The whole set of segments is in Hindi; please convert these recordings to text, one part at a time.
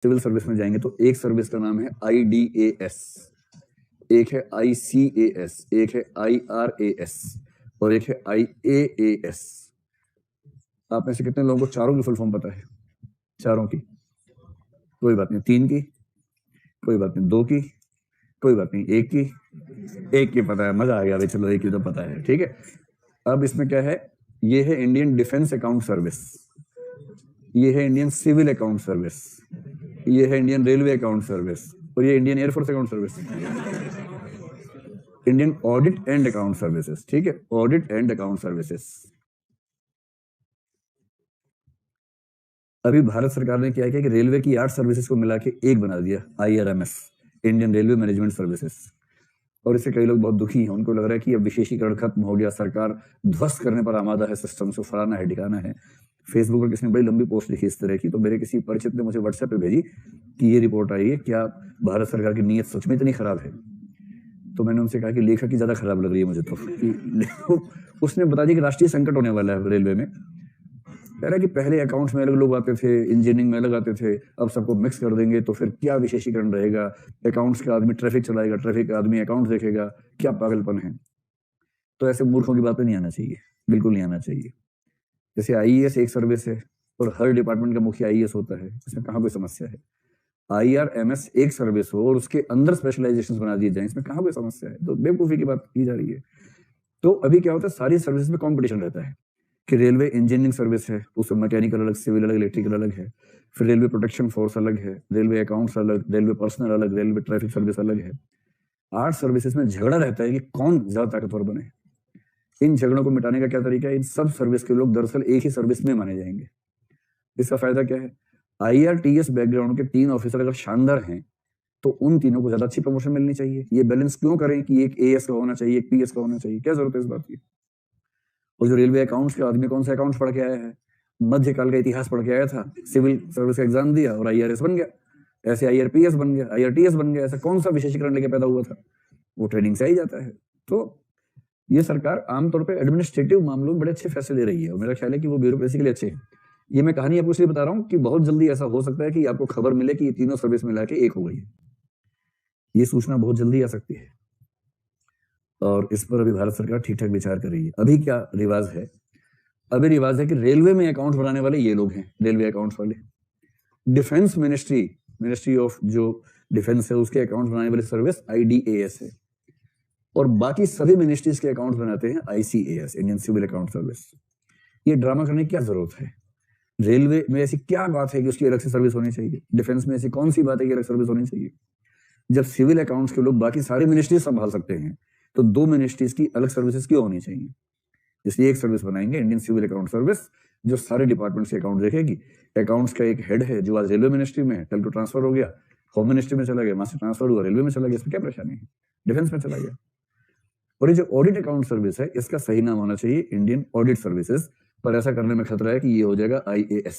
सिविल सर्विस में जाएंगे तो एक सर्विस का नाम है IDAS, एक है ICAS, एक है IRAS और एक है IAAS। आप में से कितने लोगों को चारों की फुल फॉर्म पता है? चारों की? कोई बात नहीं। 3 की? कोई बात नहीं। 2 की? कोई बात नहीं। 1 की? 1 की पता है, मजा आ गया भाई, चलो 1 की तो पता है, ठीक है। अब इसमें क्या है, ये है इंडियन डिफेंस अकाउंट सर्विस, ये है इंडियन सिविल अकाउंट सर्विस, ये है इंडियन रेलवे अकाउंट सर्विस और ये Indian air force account service, Indian audit and account services, ठीक है, ऑडिट एंड अकाउंट सर्विसेज। अभी भारत सरकार ने क्या किया कि रेलवे की 8 सर्विसेज को मिला के एक बना दिया, IRMS, Indian railway management services. और इससे कई लोग बहुत दुखी हैं, उनको लग रहा है कि अब विशेषीकरण खत्म हो गया, सरकार ध्वस्त करने पर आमादा है, सिस्टम से फलाना है ठिकाना है। फेसबुक पर किसी ने बड़ी लंबी पोस्ट लिखी इस तरह की, तो मेरे किसी परिचित ने मुझे व्हाट्सएप पे भेजी कि ये रिपोर्ट आई है, क्या भारत सरकार की नीयत सच में इतनी खराब है? तो मैंने उनसे कहा कि लेखक की ज्यादा खराब लग रही है मुझे तो। उसने बता दिया कि राष्ट्रीय संकट होने वाला है रेलवे में। कह रहा है कि पहले अकाउंट्स में अलग लोग आते थे, इंजीनियरिंग में अलग आते थे, अब सबको मिक्स कर देंगे तो फिर क्या विशेषीकरण रहेगा? अकाउंट्स का आदमी ट्रैफिक चलाएगा, ट्रैफिक का आदमी अकाउंट्स देखेगा, क्या पागलपन है। तो ऐसे मूर्खों की बातें नहीं आना चाहिए, बिल्कुल नहीं आना चाहिए। जैसे IAS एक सर्विस है और हर डिपार्टमेंट का मुखिया IAS होता है, इसमें कहाँ कोई समस्या है। IRMS एक सर्विस हो और उसके अंदर स्पेशलाइजेशन बना दिए जाए, इसमें कहाँ कोई समस्या है। तो बेवकूफी की बात की जा रही है। तो अभी क्या होता है, सारी सर्विस में कॉम्पिटिशन रहता है कि रेलवे इंजीनियरिंग सर्विस है, उसमें मैकेनिकल अलग, सिविल अलग, इलेक्ट्रिकल अलग है, फिर रेलवे प्रोटेक्शन फोर्स अलग है, रेलवे अकाउंट्स अलग, रेलवे पर्सनल अलग, रेलवे ट्रैफिक सर्विस अलग है। 8 सर्विसेज में झगड़ा रहता है कि कौन ज्यादा ताकतवर बने। इन झगड़ों को मिटाने का क्या तरीका है? इन सब सर्विस के लोग दरअसल एक ही सर्विस में माने जाएंगे। इसका फायदा क्या है? IRTS बैकग्राउंड के 3 ऑफिसर अगर शानदार हैं तो उन तीनों को ज्यादा अच्छी प्रमोशन मिलनी चाहिए। ये बैलेंस क्यों करें कि एक AS का होना चाहिए, एक PS का होना चाहिए? क्या जरूरत है इस बात की? और जो रेलवे अकाउंट्स के आदमी कौन सा अकाउंट्स पढ़ के आया है? मध्यकाल का इतिहास पढ़ के आया था, सिविल सर्विस का एग्जाम दिया और IRS बन गया, ऐसे IRPS बन गया, IRTS बन गया। ऐसा कौन सा विशेषीकरण लेके पैदा हुआ था? वो ट्रेनिंग से ही जाता है। तो ये सरकार आमतौर पर एडमिनिस्ट्रेटिव मामलों में बड़े अच्छे फैसले ले रही है और मेरा ख्याल है कि वो ब्यूरोक्रेसी के लिए अच्छे हैं। ये मैं कहानी आपको इसलिए बता रहा हूँ कि बहुत जल्दी ऐसा हो सकता है कि आपको खबर मिले कि ये तीनों सर्विस मिला के एक हो गई है। ये सूचना बहुत जल्दी आ सकती है और इस पर अभी भारत सरकार ठीक ठाक विचार कर रही है। अभी क्या रिवाज है? अभी रिवाज है कि रेलवे में अकाउंट बनाने वाले ये लोग हैं, रेलवे अकाउंट्स वाले। डिफेंस मिनिस्ट्री ऑफ जो डिफेंस है उसके अकाउंट बनाने वाली सर्विस IDAS है और बाकी सभी मिनिस्ट्रीज के अकाउंट बनाते हैं ICAS, Indian civil account service. ये ड्रामा करने की क्या जरूरत है? रेलवे में ऐसी क्या बात है कि उसकी अलग से सर्विस होनी चाहिए? डिफेंस में ऐसी कौन सी बात है कि अलग सर्विस होनी चाहिए? जब सिविल अकाउंट्स के लोग बाकी सारे मिनिस्ट्रीज संभाल सकते हैं तो 2 मिनिस्ट्रीज की अलग सर्विसेज क्यों होनी चाहिए? इसलिए एक सर्विस बनाएंगे, इंडियन सिविल अकाउंट सर्विस, जो सारे डिपार्टमेंट्स के अकाउंट देखेगी। अकाउंट्स का एक हेड है जो आज रेलवे मिनिस्ट्री में है, कल को ट्रांसफर हो गया, होम मिनिस्ट्री में चला गया, वहां से ट्रांसफर हुआ रेलवे में चला गया, इसमें क्या परेशानी है? डिफेंस में चला गया। और ये जो ऑडिट अकाउंट सर्विस है इसका सही नाम होना चाहिए इंडियन ऑडिट सर्विसेज, पर ऐसा करने में खतरा है कि ये हो जाएगा IAS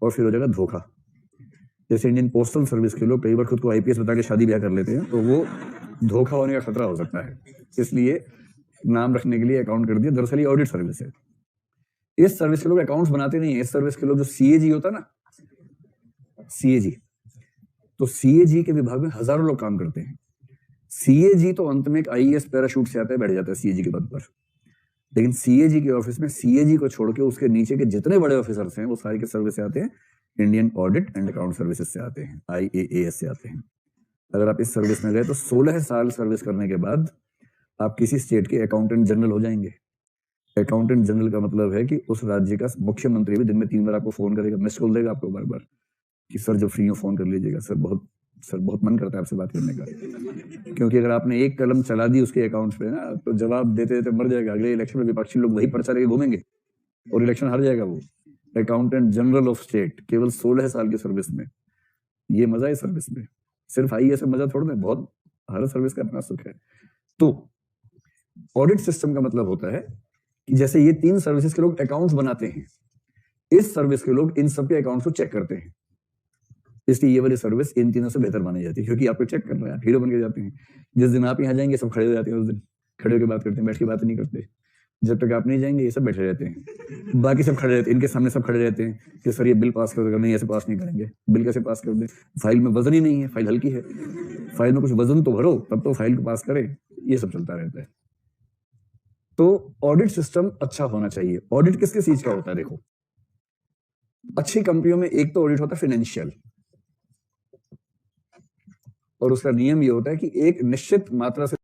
और फिर हो जाएगा धोखा। जैसे इंडियन पोस्टल सर्विस के लोग कई बार खुद को IPS बता के शादी ब्याह कर लेते हैं, तो वो धोखा होने का खतरा हो सकता है, इसलिए नाम रखने के लिए अकाउंट कर दिया, दरअसल ये ऑडिट सर्विस है। इस सर्विस के लोग अकाउंट्स बनाते नहीं है। इस सर्विस के लोग जो CAG होता है ना, CAG, तो CAG के विभाग में हजारों लोग काम करते हैं। CAG तो अंत में एक IAS पैराशूट से आता है, बैठ जाता है CAG के पद पर, लेकिन CAG के ऑफिस में CAG को छोड़ के उसके नीचे के जितने बड़े ऑफिसर्स हैं वो सारे के सर्विस से आते हैं, Indian audit and account services से आते हैं, IAAS से आते हैं। अगर आप इस सर्विस में गए तो 16 साल सर्विस करने के बाद आप किसी स्टेट के अकाउंटेंट जनरल हो जाएंगे। अकाउंटेंट जनरल का मतलब है कि उस राज्य का मुख्यमंत्री भी दिन में 3 बार आपको फोन करेगा, मिस कॉल देगा आपको बार बार कि सर जब फ्री हो फोन कर लीजिएगा, सर बहुत मन करता है आपसे बात करने का। क्योंकि अगर आपने एक कलम चला दी उसके अकाउंट्स पे ना, तो जवाब देते देते मर जाएगा। अगले इलेक्शन में विपक्षी लोग वही पर्चा लेके घूमेंगे और इलेक्शन हार जाएगा वो। अकाउंटेंट जनरल ऑफ स्टेट, केवल 16 साल की सर्विस में। ये मजा है सर्विस में, सिर्फ IAS में मजा थोड़ा ना, बहुत हर सर्विस का अपना सुख है। तो ऑडिट सिस्टम का मतलब होता है कि जैसे ये 3 सर्विसेज के लोग अकाउंट्स बनाते हैं, इस सर्विस के लोग इन सबके अकाउंट्स को चेक करते हैं। इसलिए ये वाली सर्विस इन तीनों से बेहतर मानी जाती है, क्योंकि आपको चेक कर रहा है, आप हीरो बन के जाते हैं। जिस दिन आप यहाँ जाएंगे सब खड़े हो जाते हैं, उस दिन खड़े होकर बात करते हैं, बैठ के बात नहीं करते। जब तक आप नहीं जाएंगे ये सब बैठे रहते हैं, बाकी सब खड़े रहते हैं, इनके सामने सब खड़े रहते हैं कि सर ये बिल पास कर दो, नहीं ऐसे पास नहीं करेंगे, बिल कैसे पास कर दें, फाइल में वजन ही नहीं है, फाइल हल्की है, फाइल में कुछ वजन तो भरो तब तो फाइल को पास करे, ये सब चलता रहता है। तो ऑडिट सिस्टम अच्छा होना चाहिए। ऑडिट किस किस चीज का होता है? देखो, अच्छी कंपनियों में एक तो ऑडिट होता है फाइनेंशियल, और उसका नियम ये होता है कि एक निश्चित मात्रा से